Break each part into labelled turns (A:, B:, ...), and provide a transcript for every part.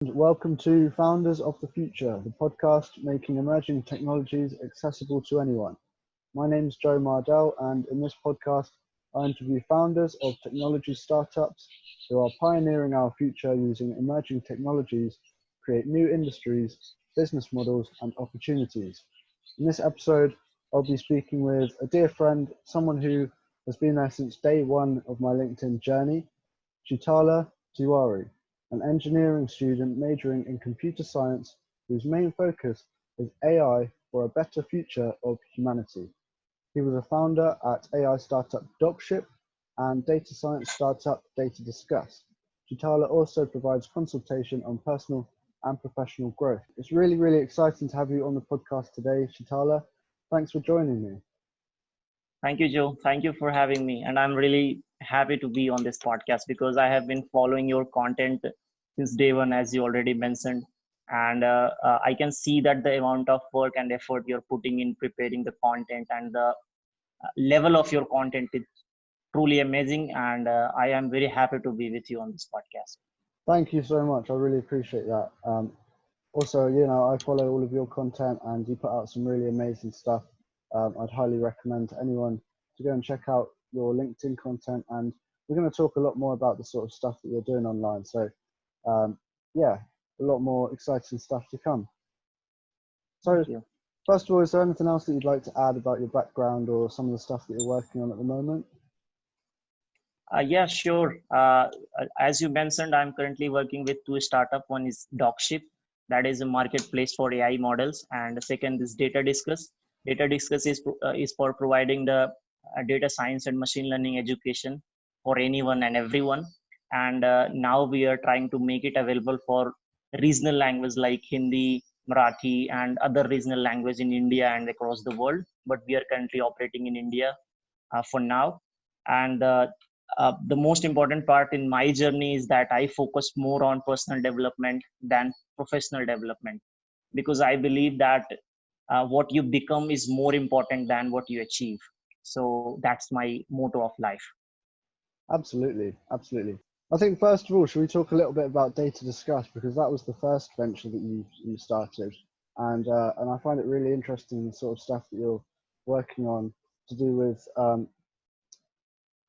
A: Welcome to Founders of the Future, the podcast making emerging technologies accessible to anyone. My name is Joe Mardell, and in this podcast, I interview founders of technology startups who are pioneering our future using emerging technologies to create new industries, business models, and opportunities. In this episode, I'll be speaking with a dear friend, someone who has been there since day one of my LinkedIn journey, Sheetala Tiwari, an engineering student majoring in computer science whose main focus is AI for a better future of humanity. He was a founder at AI startup Dockship and data science startup Data Discuss. Sheetala also provides consultation on personal and professional growth. It's really exciting to have you on the podcast today, Sheetala. Thanks for joining me.
B: Thank you, Joe. Thank you for having me. And I'm really happy to be on this podcast because I have been following your content since day one, as you already mentioned. And I can see that the amount of work and effort you're putting in preparing the content and the level of your content is truly amazing. And I am very happy to be with you on this podcast.
A: Thank you so much. I really appreciate that. Also, I follow all of your content and you put out some really amazing stuff. I'd highly recommend to anyone to go and check out your LinkedIn content, and we're going to talk a lot more about the sort of stuff that you're doing online. So a lot more exciting stuff to come. So first of all, is there anything else that you'd like to add about your background or some of the stuff that you're working on at the moment?
B: Yeah, sure. As you mentioned, I'm currently working with two startups. One is Dockship, that is a marketplace for AI models, and the second is Data Discuss. Data Discuss is for providing the data science and machine learning education for anyone and everyone. And now we are trying to make it available for regional language like Hindi, Marathi, and other regional language in India and across the world. But we are currently operating in India for now. And the most important part in my journey is that I focus more on personal development than professional development, because I believe that what you become is more important than what you achieve. So that's my motto of life.
A: Absolutely. I think first of all, should we talk a little bit about Data Discuss, because that was the first venture that you started, and I find it really interesting the sort of stuff that you're working on to do with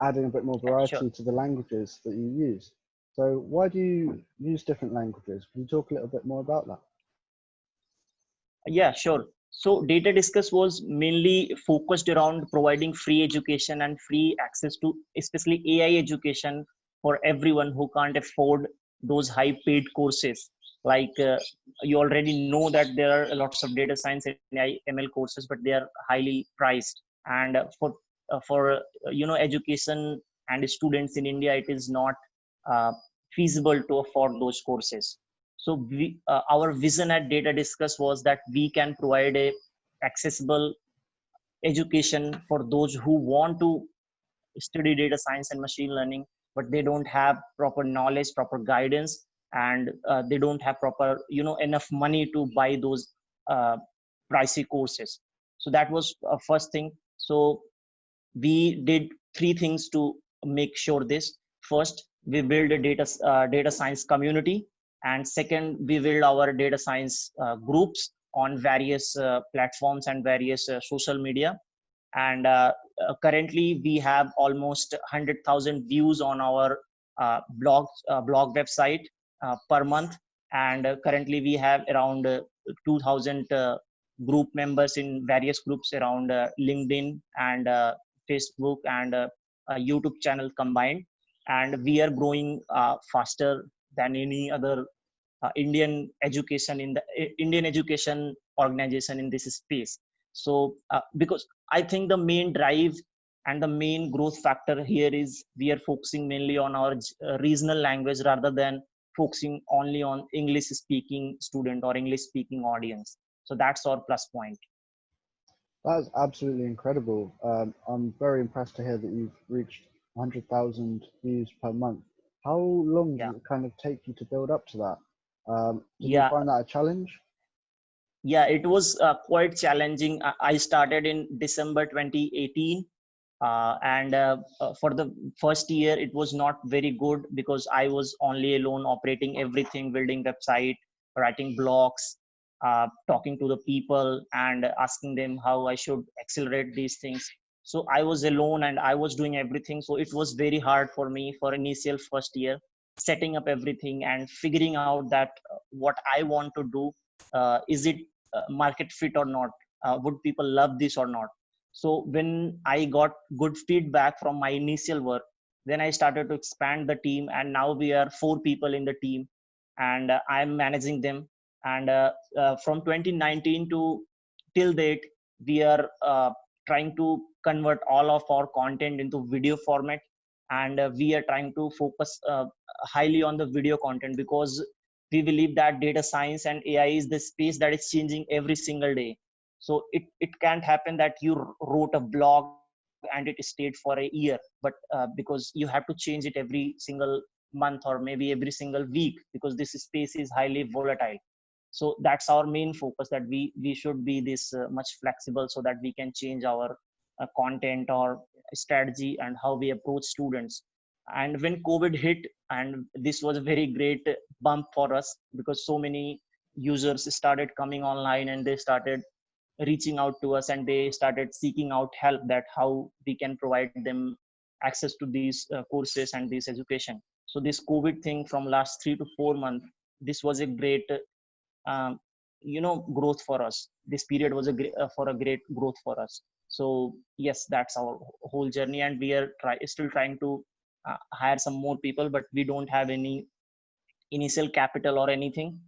A: adding a bit more variety to the languages that you use. So why do you use different languages? Can you talk a little bit more about that?
B: Yeah, sure. So Data Discuss was mainly focused around providing free education and free access to especially AI education for everyone who can't afford those high paid courses. Like you already know that there are lots of data science and AI ML courses, but they are highly priced. And for education and students in India, it is not feasible to afford those courses. So our vision at Data Discuss was that we can provide a accessible education for those who want to study data science and machine learning, but they don't have proper knowledge, proper guidance, and they don't have proper enough money to buy those pricey courses. So that was first thing. So we did three things to make sure this. First, we build a data science community, and second, we build our data science groups on various platforms and various social media. And currently we have almost 100,000 views on our blog website per month, and currently we have around 2,000 group members in various groups around LinkedIn and Facebook and YouTube channel combined. And we are growing faster than any other Indian education organization in this space. So because I think the main drive and the main growth factor here is we are focusing mainly on our regional language rather than focusing only on English speaking student or English speaking audience. So that's our plus point.
A: That's absolutely incredible. I'm very impressed to hear that you've reached 100,000 views per month. How long does it kind of take you to build up to that? Did you find that a challenge?
B: Yeah, it was quite challenging. I started in December 2018, For the first year it was not very good because I was only alone operating everything, building website, writing blogs, talking to the people and asking them how I should accelerate these things. So I was alone and I was doing everything, so it was very hard for me for initial first year, setting up everything and figuring out that what I want to do, is it market fit or not, would people love this or not. So when I got good feedback from my initial work, then I started to expand the team, and now we are 4 people in the team, and I'm managing them. And from 2019 to till date, we are trying to convert all of our content into video format, and we are trying to focus highly on the video content, because we believe that data science and AI is the space that is changing every single day. So it can't happen that you wrote a blog and it stayed for a year, but because you have to change it every single month or maybe every single week, because this space is highly volatile. So that's our main focus, that we should be this much flexible so that we can change our content or strategy and how we approach students. And when COVID hit, and this was a very great bump for us, because so many users started coming online and they started reaching out to us and they started seeking out help, that how we can provide them access to these courses and this education. So this COVID thing from last 3 to 4 months, this was a great um, growth for us. This period was for a great growth for us. So yes, that's our whole journey, and we are still trying to hire some more people, but we don't have any initial capital or anything.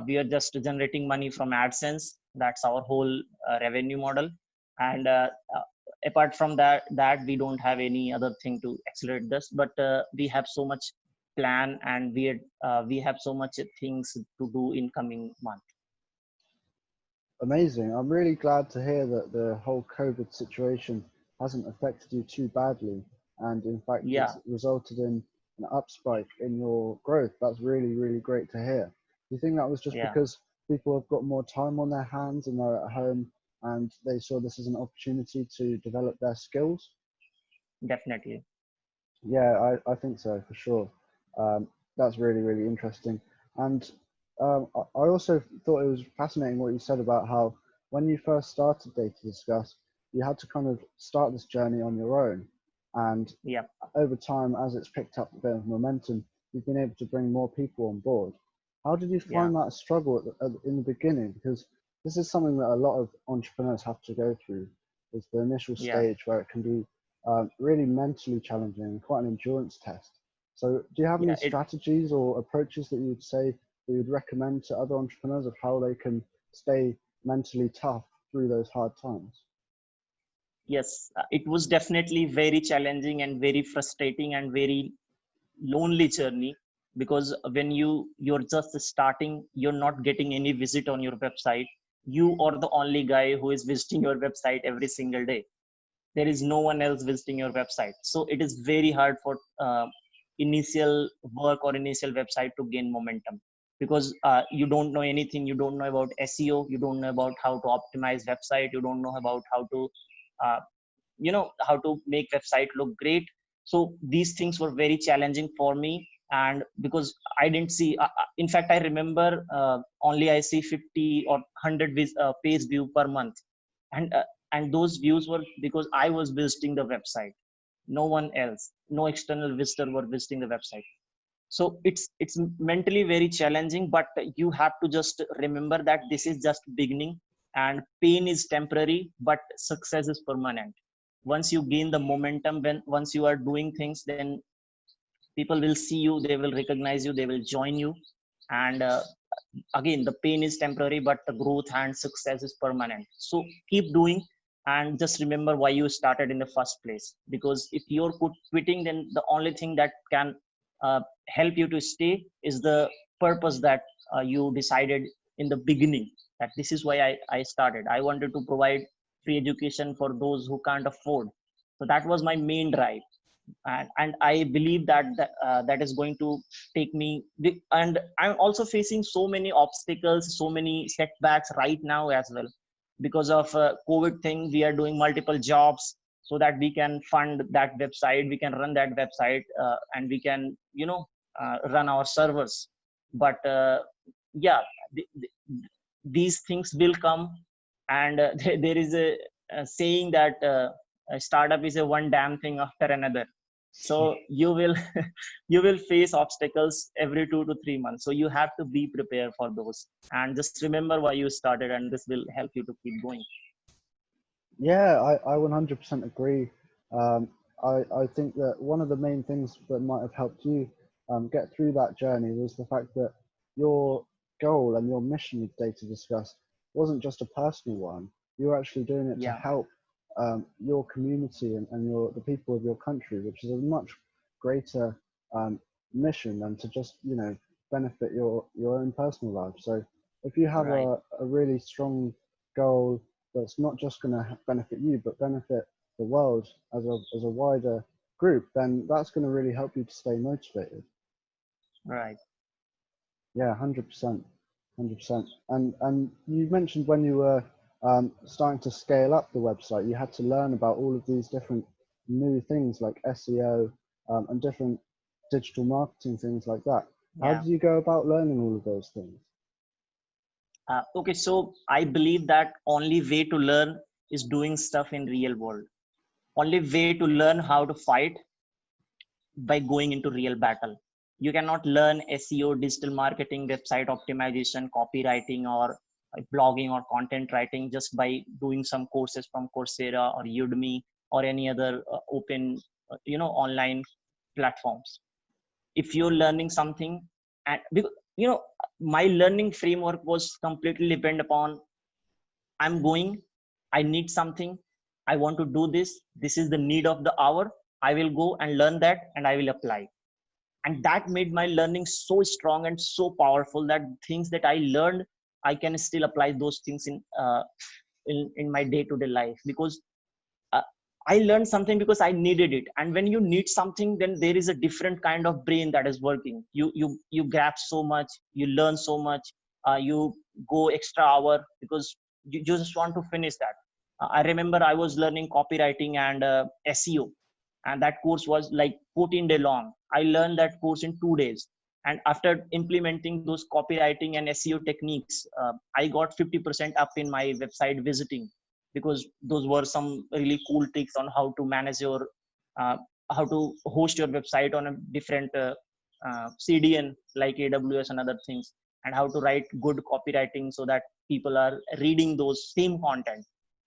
B: We are just generating money from AdSense. That's our whole revenue model. And apart from that we don't have any other thing to accelerate this. But we have so much plan, and we have so much things to do in coming month.
A: Amazing. I'm really glad to hear that the whole COVID situation hasn't affected you too badly. And in fact,
B: Yeah,
A: it's resulted in an upspike in your growth. That's really, really great to hear. Do you think that was just
B: yeah,
A: because people have got more time on their hands and they're at home and they saw this as an opportunity to develop their skills?
B: definitely.
A: Yeah, I think so for sure. That's really, really interesting. And I also thought it was fascinating what you said about how when you first started Data Discuss, you had to kind of start this journey on your own. And
B: Yeah,
A: over time, as it's picked up a bit of momentum, you've been able to bring more people on board. How did you
B: yeah,
A: find that struggle in the beginning? Because this is something that a lot of entrepreneurs have to go through, is the initial
B: yeah,
A: stage where it can be really mentally challenging and quite an endurance test. So do you have
B: yeah.
A: any strategies or approaches that you'd say that you'd recommend to other entrepreneurs of how they can stay mentally tough through those hard times?
B: Yes, it was definitely very challenging and very frustrating and very lonely journey, because when you're just starting, you're not getting any visit on your website. You are the only guy who is visiting your website every single day. There is no one else visiting your website, so it is very hard for initial work or initial website to gain momentum, because you don't know anything. You don't know about SEO, you don't know about how to optimize website, you don't know about how to uh, how to make website look great. So these things were very challenging for me, and because I didn't see in fact I remember only I see 50 or 100 page view per month. And those views were because I was visiting the website. No one else, no external visitor were visiting the website. So it's mentally very challenging, but you have to just remember that this is just beginning, and pain is temporary but success is permanent. Once you gain the momentum, when once you are doing things, then people will see you, they will recognize you, they will join you. And again, the pain is temporary but the growth and success is permanent. So keep doing, and just remember why you started in the first place, because if you're quitting, then the only thing that can uh, help you to stay is the purpose that you decided in the beginning, that this is why I started. I wanted to provide free education for those who can't afford. So that was my main drive. And I believe that is going to take me and I'm also facing so many obstacles, so many setbacks right now as well. Because of COVID thing, we are doing multiple jobs, so that we can fund that website, we can run that website, and we can, run our servers. But yeah, these things will come. And there is a saying that a startup is a one damn thing after another. So you will you will face obstacles every 2 to 3 months, so you have to be prepared for those, and just remember why you started, and this will help you to keep going.
A: Yeah, I 100% agree. I think that one of the main things that might have helped you get through that journey was the fact that your goal and your mission with Data Discuss wasn't just a personal one. You were actually doing it to
B: Yeah,
A: help your community and the people of your country, which is a much greater mission than to just, benefit your own personal life. So if you have
B: right.
A: a really strong goal that's not just going to benefit you, but benefit the world as a wider group, then that's going to really help you to stay motivated.
B: Right.
A: Yeah, 100%, 100%. And you mentioned when you were starting to scale up the website, you had to learn about all of these different new things like SEO and different digital marketing things like that. How
B: Yeah.
A: did you go about learning all of those things?
B: Okay, so I believe that only way to learn is doing stuff in real world. Only way to learn how to fight by going into real battle. You cannot learn SEO, digital marketing, website optimization, copywriting, or blogging or content writing just by doing some courses from Coursera or Udemy or any other open, online platforms. If you're learning something, and you know, my learning framework was completely depend upon, I'm going, I need something, I want to do this, this is the need of the hour, I will go and learn that and I will apply. And that made my learning so strong and so powerful that things that I learned, I can still apply those things in my day-to-day life, because uh, I learned something because I needed it. And when you need something, then there is a different kind of brain that is working. You grab so much, you learn so much, you go extra hour because you just want to finish that. I remember I was learning copywriting and SEO, and that course was like 14-day long. I learned that course in 2 days. And after implementing those copywriting and SEO techniques, I got 50% up in my website visiting, because those were some really cool tricks on how to manage your uh, how to host your website on a different CDN like AWS and other things, and how to write good copywriting so that people are reading those same content.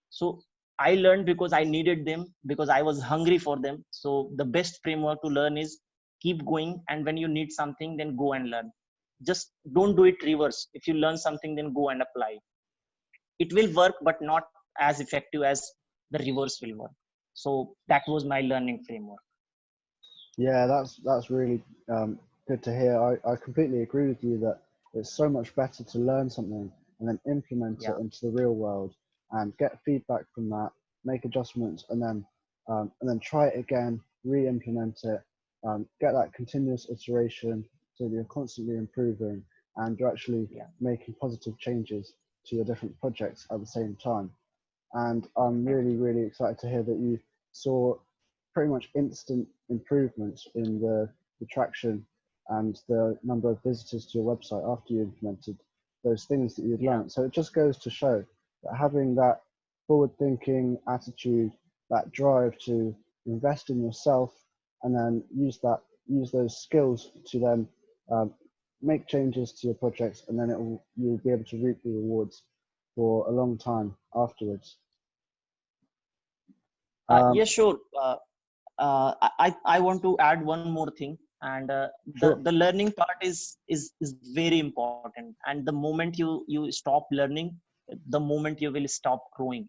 B: So I learned because I needed them, because I was hungry for them. So the best framework to learn is keep going, and when you need something, then go and learn. Just don't do it reverse. If you learn something, then go and apply. It will work, but not as effective as the reverse will work. So that was my learning framework.
A: Yeah, that's really good to hear. I completely agree with you that it's so much better to learn something and then implement it
B: Yeah,
A: into the real world and get feedback from that, make adjustments, and then try it again, re-implement it, get that continuous iteration so that you're constantly improving and you're actually
B: yeah,
A: making positive changes to your different projects at the same time. And I'm
B: definitely.
A: really, really excited to hear that you saw pretty much instant improvements in the traction and the number of visitors to your website after you implemented those things that you'd
B: Yeah,
A: learned. So it just goes to show that having that forward thinking attitude, that drive to invest in yourself and then use those skills to then um, make changes to your projects, and then you'll be able to reap the rewards for a long time afterwards.
B: yeah,
A: Um,
B: sure. I want to add one more thing, and
A: sure.
B: the learning part is very important. And the moment you stop learning, the moment you will stop growing.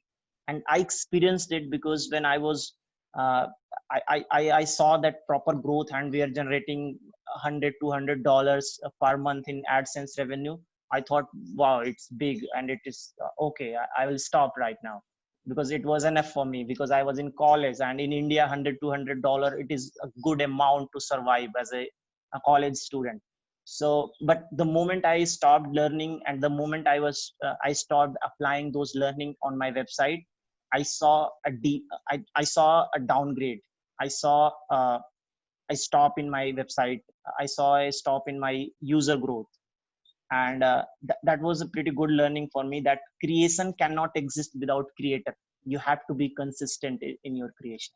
B: And I experienced it, because when I was uh, I saw that proper growth, and we are generating 100 $200 per month in AdSense revenue. I thought, wow, it's big, and it is okay. I will stop right now, because it was enough for me, because I was in college, and in India, 100 $200, it is a good amount to survive as a college student. So but the moment I stopped learning, and the moment I stopped applying those learning on my website, I saw I saw a downgrade. I saw a stop in my website. I saw a stop in my user growth. And that was a pretty good learning for me, that creation cannot exist without creator. You have to be consistent in your creation.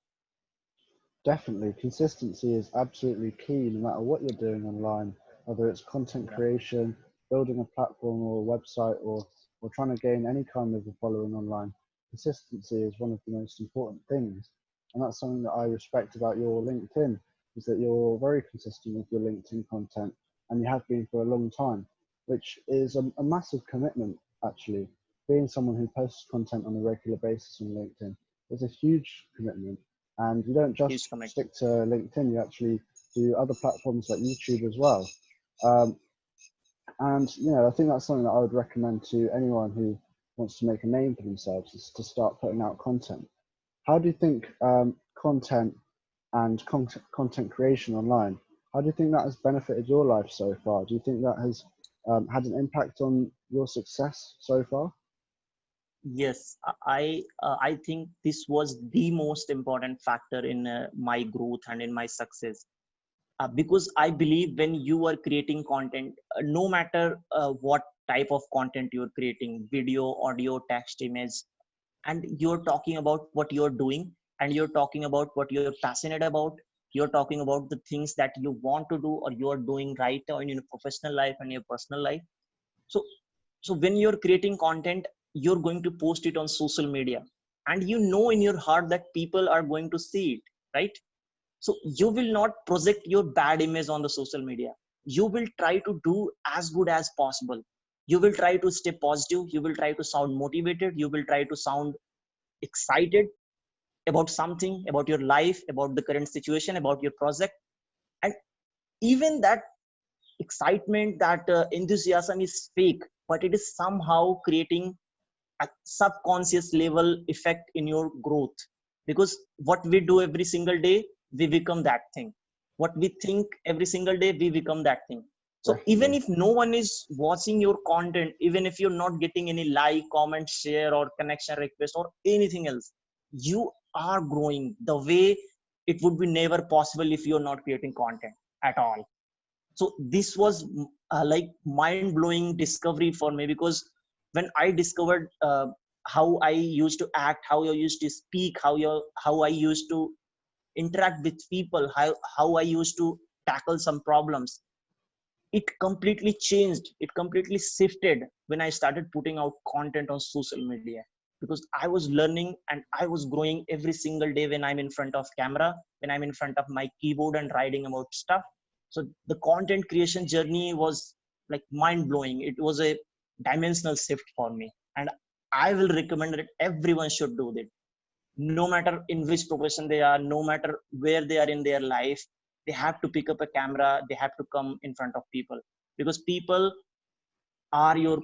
A: Definitely, consistency is absolutely key no matter what you're doing online, whether it's content
B: Yeah.
A: creation, building a platform or a website, or trying to gain any kind of a following online. Consistency is one of the most important things. And that's something that I respect about your LinkedIn, is that you're very consistent with your LinkedIn content, and you have been for a long time, which is a massive commitment, actually. Being someone who posts content on a regular basis on LinkedIn is a huge commitment. And you don't just
B: Huge comment.
A: stick to LinkedIn, you actually do other platforms like YouTube as well. Um, and I think that's something that I would recommend to anyone who wants to make a name for themselves, is to start putting out content. How do you think content and content creation online, how do you think that has benefited your life so far? Do you think that has had an impact on your success so far?
B: Yes, I think this was the most important factor in my growth and in my success. Because I believe when you are creating content, no matter what type of content you're creating, video, audio, text, image, and you're talking about what you're doing, and you're talking about what you're passionate about, you're talking about the things that you want to do or you're doing right now in your professional life and your personal life. So when you're creating content, you're going to post it on social media, and you know in your heart that people are going to see it, right? So you will not project your bad image on the social media. You will try to do as good as possible. You will try to stay positive. You will try to sound motivated. You will try to sound excited about something, about your life, about the current situation, about your project. And even that excitement, that enthusiasm is fake, but it is somehow creating a subconscious level effect in your growth. Because what we do every single day, we become that thing. What we think every single day, we become that thing. So even
A: Definitely.
B: if no one is watching your content, even if you're not getting any like, comment, share, or connection request or anything else, you are growing the way it would be never possible if you're not creating content at all. So this was like mind-blowing discovery for me, because when I discovered how I used to act, how I used to speak, how I used to interact with people, how I used to tackle some problems, it completely changed, it completely shifted when I started putting out content on social media. Because I was learning and I was growing every single day when I'm in front of camera, when I'm in front of my keyboard and writing about stuff. So the content creation journey was like mind blowing. It was a dimensional shift for me, and I will recommend that everyone should do that, no matter in which profession they are, no matter where they are in their life. They have to pick up a camera, they have to come in front of people, because people are your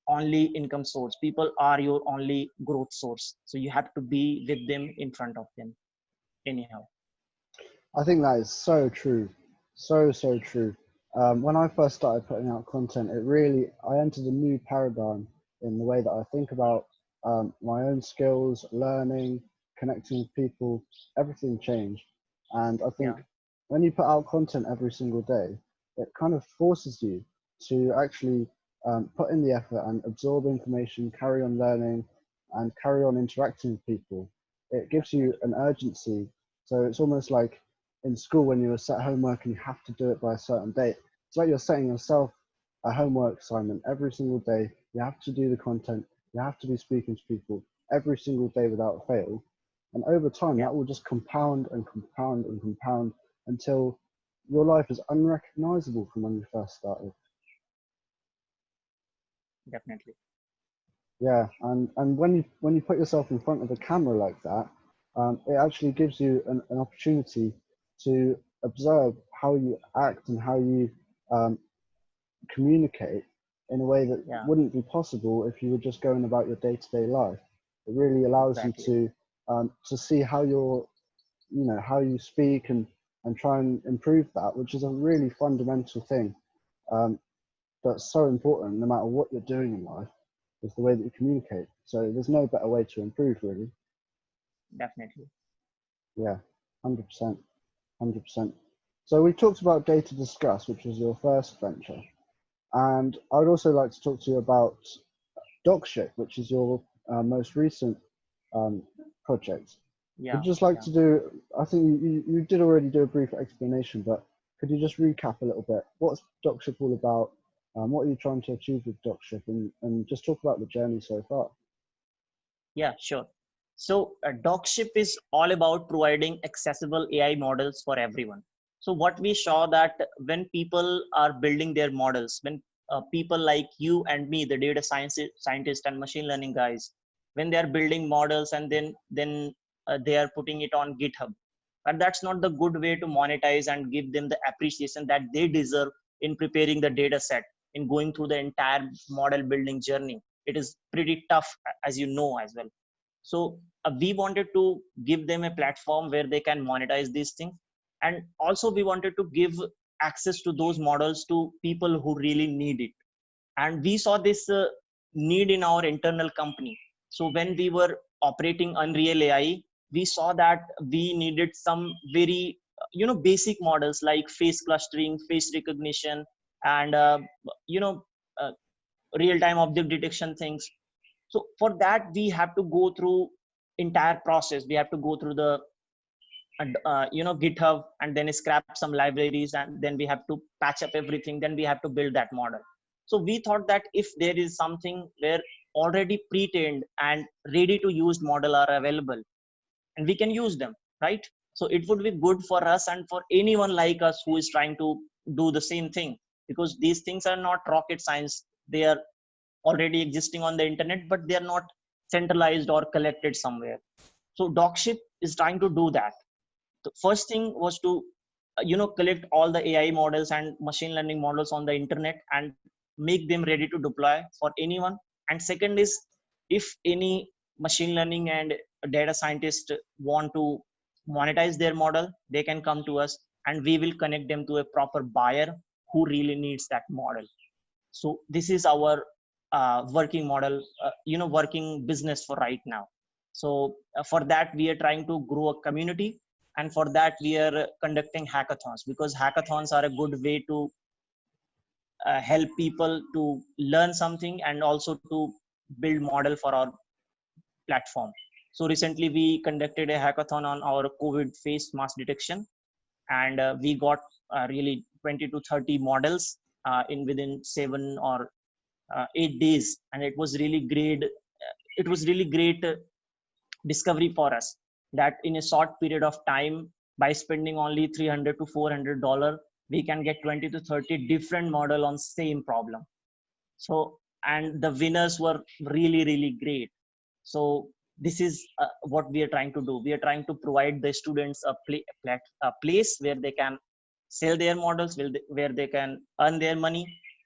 B: only income source, people are your only growth source. So you have to be with them, in front of them, anyhow.
A: I think that is so true. So true. When I first started putting out content, I entered a new paradigm in the way that I think about my own skills, learning, connecting with people. Everything changed. And I think
B: Yeah,
A: when you put out content every single day, it kind of forces you to actually put in the effort and absorb information, carry on learning, and carry on interacting with people. It gives you
B: definitely.
A: an urgency. So it's almost like in school when you were set homework and you have to do it by a certain date. It's like you're setting yourself a homework assignment every single day. You have to do the content. You have to be speaking to people every single day without fail. And over time,
B: Yeah,
A: that will just compound and compound and compound until your life is unrecognizable from when you first started.
B: definitely.
A: Yeah, and when you put yourself in front of a camera like that, it actually gives you an opportunity to observe how you act and how you um, communicate in a way that
B: Yeah,
A: wouldn't be possible if you were just going about your day-to-day life. It really allows you
B: exactly.
A: to see how how you speak and try and improve that, which is a really fundamental thing um, that's so important no matter what you're doing in life. is the way that you communicate. So there's no better way to improve, really.
B: Definitely.
A: Yeah, 100%, 100%. So we talked about Data Discuss, which was your first venture. And I would also like to talk to you about Dockship, which is your most recent project.
B: Yeah.
A: Would you just like
B: Yeah.
A: to do, I think you did already do a brief explanation, but could you just recap a little bit? What's Dockship all about? What are you trying to achieve with Dockship? And just talk about the journey so far.
B: Yeah, sure. So Dockship is all about providing accessible AI models for everyone. So what we saw that when people are building their models, when people like you and me, the data scientist and machine learning guys, when they are building models and then they are putting it on GitHub, and that's not the good way to monetize and give them the appreciation that they deserve in preparing the data set, in going through the entire model building journey. It is pretty tough, as you know as well. So we wanted to give them a platform where they can monetize these things, and also we wanted to give access to those models to people who really need it. And we saw this need in our internal company. So when we were operating Unreal AI, we saw that we needed some very basic models like face clustering, face recognition, and you know uh, real time object detection things. So for that we have to go through entire process. We have to go through the GitHub, and then scrap some libraries, and then we have to patch up everything, then we have to build that model. So we thought that if there is something where already pre-trained and ready to use model are available, and we can use them, right? So it would be good for us and for anyone like us who is trying to do the same thing, because these things are not rocket science. They are already existing on the internet, but they are not centralized or collected somewhere. So Dockship is trying to do that. The first thing was to collect all the AI models and machine learning models on the internet and make them ready to deploy for anyone. And second is, if any machine learning and data scientist want to monetize their model, they can come to us and we will connect them to a proper buyer who really needs that model. So this is our working model, working business for right now. So for that we are trying to grow a community, and for that we are conducting hackathons, because hackathons are a good way to help people to learn something and also to build model for our platform. So recently we conducted a hackathon on our COVID face mask detection, and we got really 20 to 30 models in within 7 or 8 days, and it was really great. It was really great discovery for us, that in a short period of time, by spending only $300 to $400, we can get 20 to 30 different model on same problem. So, and the winners were really really great. So this is what we are trying to do. We are trying to provide the students a place where they can sell their models, where they can earn their money,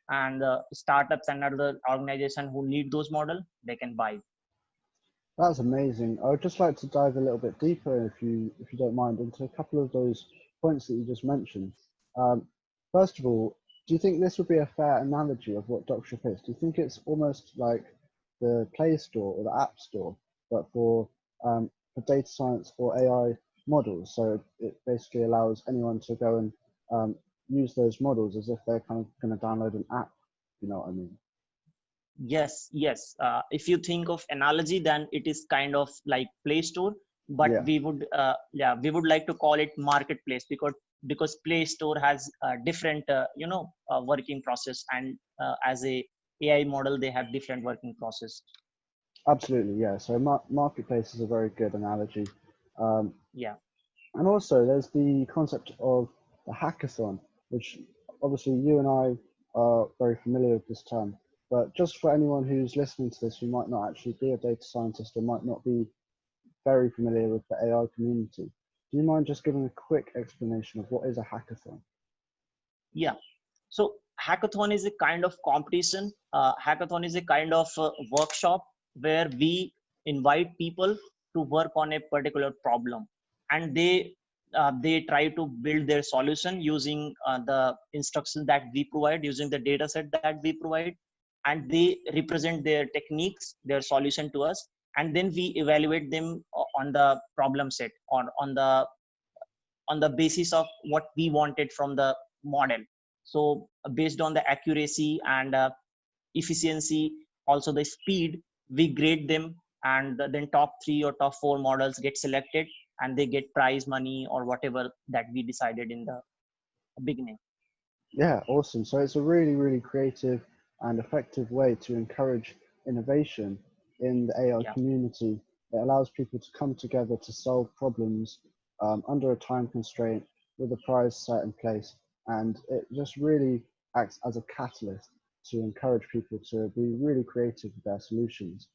B: and startups and other organization who need those models, they can buy.
A: That's amazing. I would just like to dive a little bit deeper, if you don't mind, into a couple of those points that you just mentioned. Um, First of all, do you think this would be a fair analogy of what Dockship is? Do you think it's almost like the Play Store or the App Store, but for data science or AI models? So it basically allows anyone to go and use those models as if they're kind of going to download an app. You know what I mean?
B: Yes. If you think of analogy, then it is kind of like Play Store, but
A: Yeah.
B: we would like to call it marketplace, because Play Store has different working process, and as a AI model they have different working process.
A: Absolutely, yeah. So marketplace is a very good analogy. Um,
B: Yeah.
A: and also, there's the concept of the hackathon, which obviously you and I are very familiar with this term. But just for anyone who's listening to this who might not actually be a data scientist or might not be very familiar with the AI community, do you mind just giving a quick explanation of what is a hackathon?
B: Yeah. So hackathon is a kind of competition. Hackathon is a kind of workshop where we invite people to work on a particular problem, and they try to build their solution using the instructions that we provide, using the data set that we provide. and they represent their techniques, their solution to us, and then we evaluate them on the problem set, or on the basis of what we wanted from the model. So based on the accuracy and efficiency, also the speed, we grade them, and then top 3 or top 4 models get selected, and they get prize money or whatever that we decided in the beginning.
A: Yeah, awesome. So it's a really, really creative and effective way to encourage innovation in the AI
B: Yeah,
A: community. It allows people to come together to solve problems under a time constraint with a prize set in place. And it just really acts as a catalyst to encourage people to be really creative with their solutions.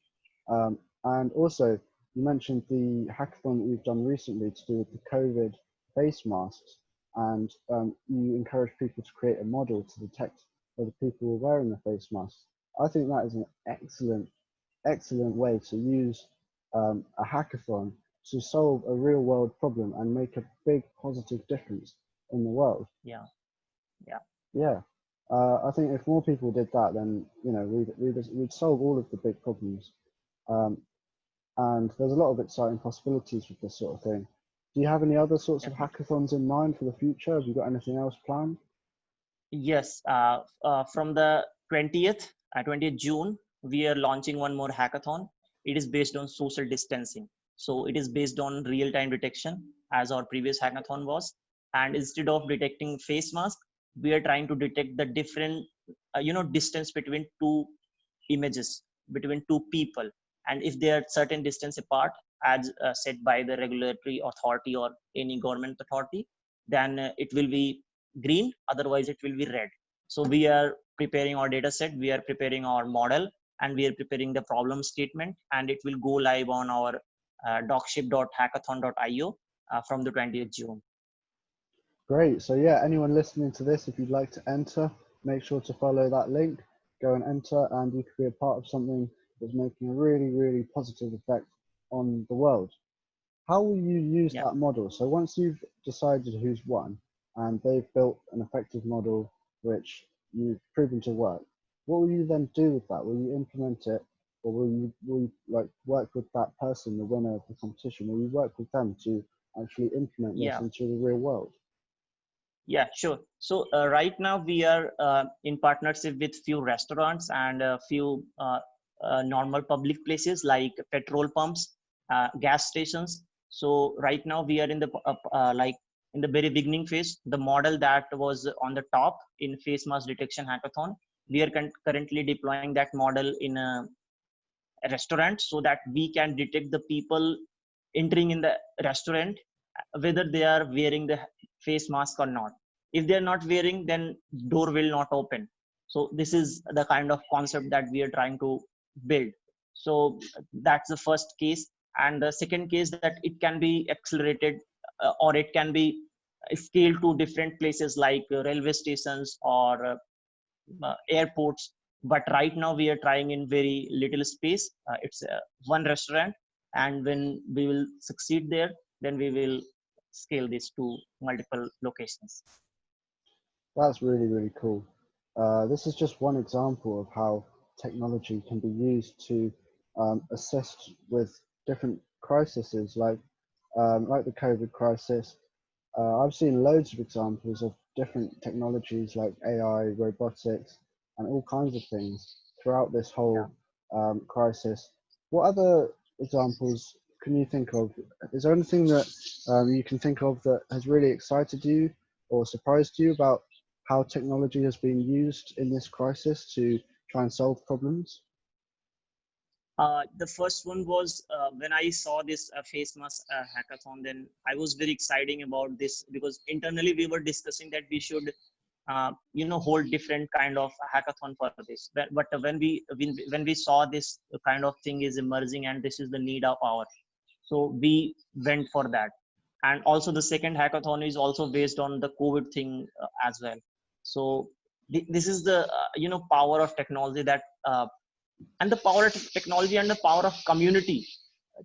A: And also, you mentioned the hackathon that you've done recently to do with the COVID face masks, and you encourage people to create a model to detect whether people were wearing the face masks. I think that is an excellent, excellent way to use a hackathon to solve a real world problem and make a big positive difference in the world.
B: yeah, yeah,
A: Yeah. I think if more people did that, then we'd solve all of the big problems. Um, and there's a lot of exciting possibilities with this sort of thing. Do you have any other sorts of
B: definitely.
A: hackathons in mind for the future? Have you got anything else planned?
B: Yes, from the 20th June, we are launching one more hackathon. It is based on social distancing. So it is based on real-time detection, as our previous hackathon was. And instead of detecting face mask, we are trying to detect the different, distance between two images, between two people. And if they are certain distance apart, as set by the regulatory authority or any government authority, then it will be green, otherwise it will be red. So we are preparing our data set, we are preparing our model, and we are preparing the problem statement, and it will go live on our dockship.hackathon.io from the 20th June.
A: Great. So yeah, anyone listening to this, if you'd like to enter, make sure to follow that link, go and enter, and you could be a part of something that's making a really, really positive effect on the world. How will you use
B: Yeah.
A: that model? So once you've decided who's won and they've built an effective model which you've proven to work, what will you then do with that? Will you implement it, or will you like work with that person, the winner of the competition? Will you work with them to actually implement this
B: Yeah.
A: into the real world?
B: Yeah, sure. So right now we are in partnership with few restaurants and a few normal public places like petrol pumps, gas stations. So right now we are in the like in the very beginning phase. The model that was on the top in face mask detection hackathon, we are currently deploying that model in a restaurant so that we can detect the people entering in the restaurant, whether they are wearing the face mask or not. If they are not wearing, then door will not open. So this is the kind of concept that we are trying to build. So that's the first case. And the second case, that it can be accelerated, or it can be scaled to different places like railway stations or airports. But right now we are trying in very little space. It's one restaurant, and when we will succeed there, then we will scale this to multiple locations.
A: That's really, really cool. This is just one example of how technology can be used to assist with different crises, like the COVID crisis. I've seen loads of examples of different technologies like AI, robotics, and all kinds of things throughout this
B: Yeah.
A: whole crisis. What other examples can you think of? Is there anything that you can think of that has really excited you or surprised you about how technology has been used in this crisis to try and solve problems?
B: The first one was when I saw this face mask hackathon, then I was very exciting about this, because internally we were discussing that we should hold different kind of hackathon for this. But when we saw this kind of thing is emerging and this is the need of our, so we went for that. And also the second hackathon is also based on the COVID thing as well. So this is the power of technology, that and the power of technology and the power of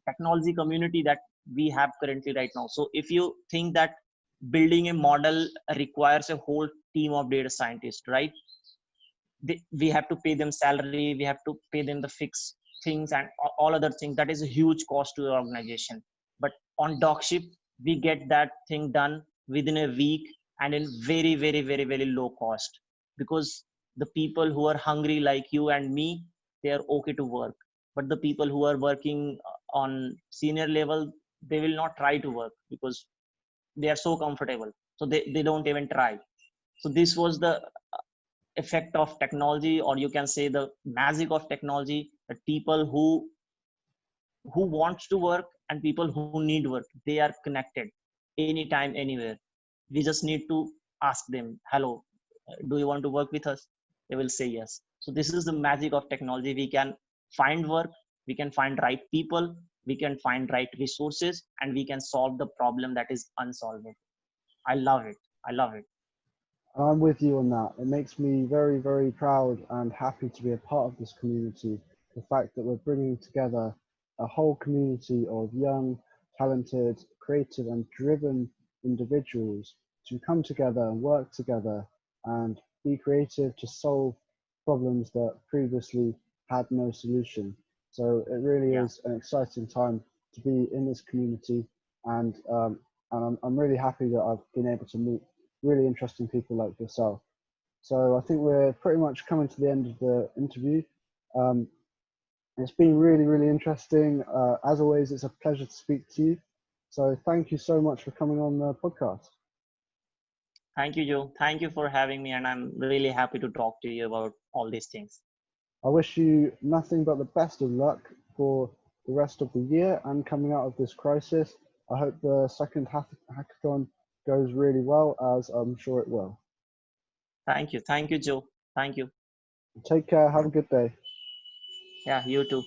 B: technology community that we have currently right now. So if you think that building a model requires a whole team of data scientists, right? we have to pay them salary, we have to pay them the fixed things and all other things. That is a huge cost to your organization. But on Dockship, we get that thing done within a week and in very, very, very, very low cost, because the people who are hungry like you and me, they are okay to work. But the people who are working on senior level, they will not try to work because they are so comfortable, so they don't even try. So this was the effect of technology, or you can say the magic of technology, that people who wants to work and people who need work, they are connected anytime, anywhere. We just need to ask them, hello, do you want to work with us? They will say yes. So this is the magic of technology. We can find work, we can find right people, we can find right resources, and we can solve the problem that is unsolvable. I love it. I love it.
A: I'm with you on that. It makes me very, very proud and happy to be a part of this community. The fact that we're bringing together a whole community of young, talented, creative, and driven individuals to come together and work together and be creative to solve problems that previously had no solution. So it really
B: Yeah.
A: is an exciting time to be in this community, and I'm really happy that I've been able to meet really interesting people like yourself. So I think we're pretty much coming to the end of the interview. Um, it's been really, really interesting. As always, it's a pleasure to speak to you. So thank you so much for coming on the podcast.
B: Thank you, Joe. Thank you for having me, and I'm really happy to talk to you about all these things.
A: I wish you nothing but the best of luck for the rest of the year and coming out of this crisis. I hope the second hackathon goes really well, as I'm sure it will.
B: Thank you. Thank you, Joe. Thank you.
A: Take care. Have a good day.
B: Yeah, you too.